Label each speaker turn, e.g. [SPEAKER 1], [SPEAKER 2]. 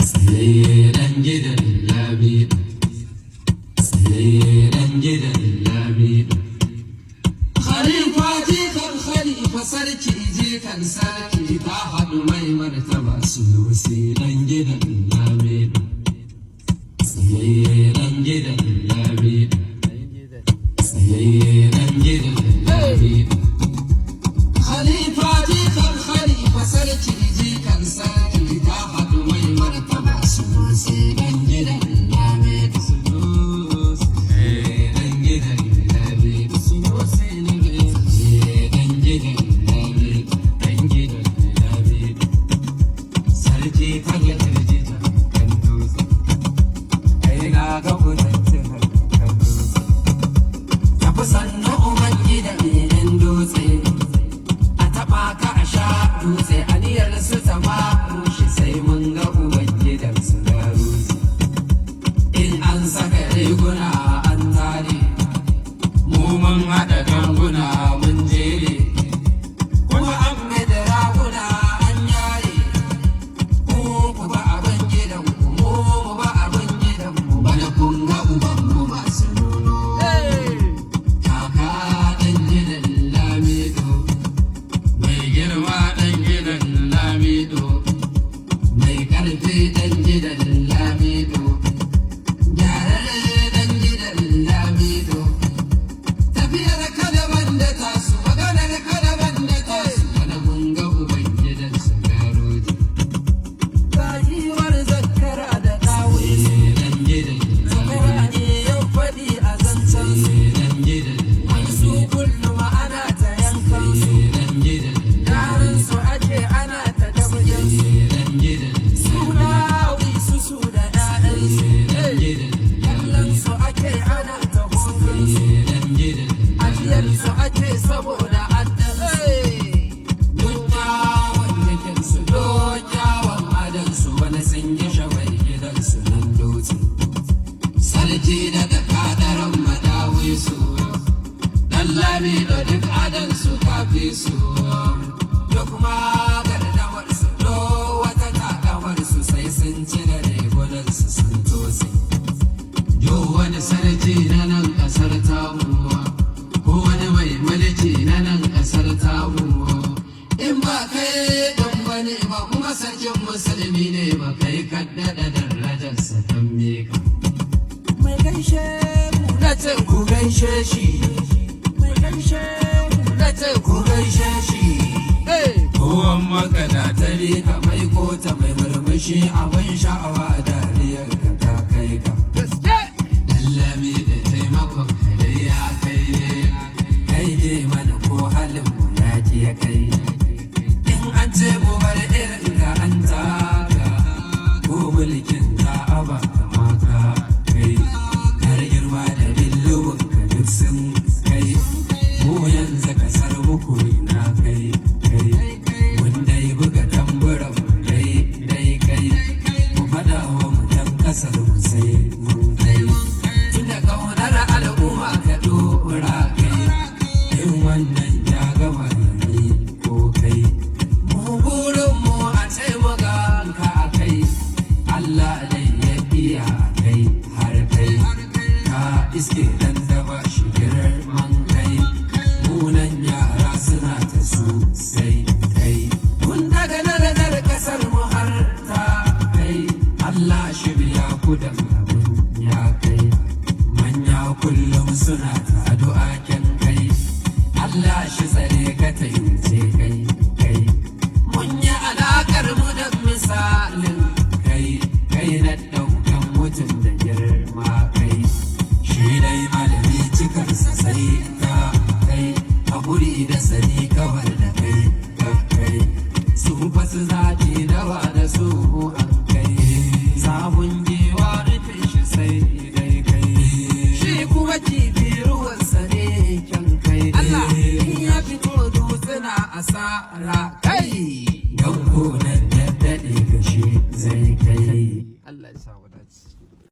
[SPEAKER 1] Tseren gidan Lamido, tseren gidan Lamido. Khalifa jikan Khalifa sarki jikan sarki ta haɗu mai martaba Sunusi ɗan gidan Lamido. Tseren gidan Lamido, tseren gidan Lamido. Khalifa jikan Khalifa sarki jikan sarki ta haɗu mai martaba Sunusi ɗan gidan Lamido. Tseren gidan Lamido, Sunusi ɗan gidan Lamido, ɗan gidan Lamido. Sarki kaga tarjita kan dutse, kai na ga kudancin kan dutse. Tafi sannu uban gidan yan dutse, a taɓa ka a sha dutse, aniyar su ta ma rushe sai mun ga uban gidan su da rushe. In an saka riguna an tare, mu mun haɗa ganguna mun jere, kuma an mai da raguna an yare. Ku ba abin gidan ku, mu ba abin gidan mu, bana kun ga uban mu ba su nuno. Kaka ɗan gidan Lamido, mai girma ɗan gidan Lamido, mai ƙarfi ɗan gidan Lamido, gyararre ɗan gidan Lamido. Tafiyar kadaban da tasu, maganar kadaban da tasu, bana mun ga uban gidan su garoji. Rayuwar zakara da ɗawi, ɗan gidan zakara ne yau faɗi a zancen su. Ɗan gidan su kullum ana ta yankan su. Ɗan gidan yaran su ake ana ta dabjan su. Ɗan gidan suna su da ƴaƴan su. Ɗan gidan kallon su ake ana ta hoton su. Ɗan gidan ajiyar su ake saboda addan su. Dukkawan jikin su dokyawan adan su, wani sun yi shawar gidan su nan dutse. Sarki daga kadaran madawi su, dan Lamido duk adan su kafi su. Duk magardamar su do wata takawar su, sai sun ci da regunan su sun tose. Yo wani sarki na nan ƙasar tamu, ko wani mai mulki na nan ƙasar tamu, in ba kai ɗan bane ba kuma sarkin musulmi ne ba, kai kaddada darajarsa don meka. Mai gaishe mu na ce ku gaishe shi, mai gaishe mu na ce ku gaishe shi. Kowan magana ta rika mai kota mai murmushi, abin sha'awa dariyar ka ta kai ka. Dan Lamido taimakon ka dai ya kai, kai ne mana ko halin mu ya ki ya kai. In an ce mu bar irin ka an taka, ko mulkin za a ba ka maka kai. Har girma da billubin ka duk sun kai, mu yanzu kasar muku na kai kai. Mun dai buga tamburan mu dai kai, mu faɗa wa mutan kasar mu sai mun kai. Tunda ƙaunar al'umma ka ɗora kai, in wannan ya gama ni ko kai. Mu burin mu a ce mu ga ka a kai, Allah dai ya iya kai har kai. Ka iske dan da ba shi girman kai, munan yara suna ta su sai kai. Mun daga naradar kasar mu har ta kai, Allah shi biya ku da abin ya kai. Manya kullum suna ta addu'a kyan kai, Allah shi tsare ka ta yuce kai kai. Mun yi alaƙar mu da misalin kai, kai na ɗaukan mutum da girma kai. Shi dai malami cikarsa sai ka kai, haƙuri da sani kawar da kai ka kai. Su fasu zaɓi dawa da su an kai, sabon giwa rufin shi sai dai kai. Shi kuma kifi ruwansa ne kyan kai, Allah in ya fito dutsuna asara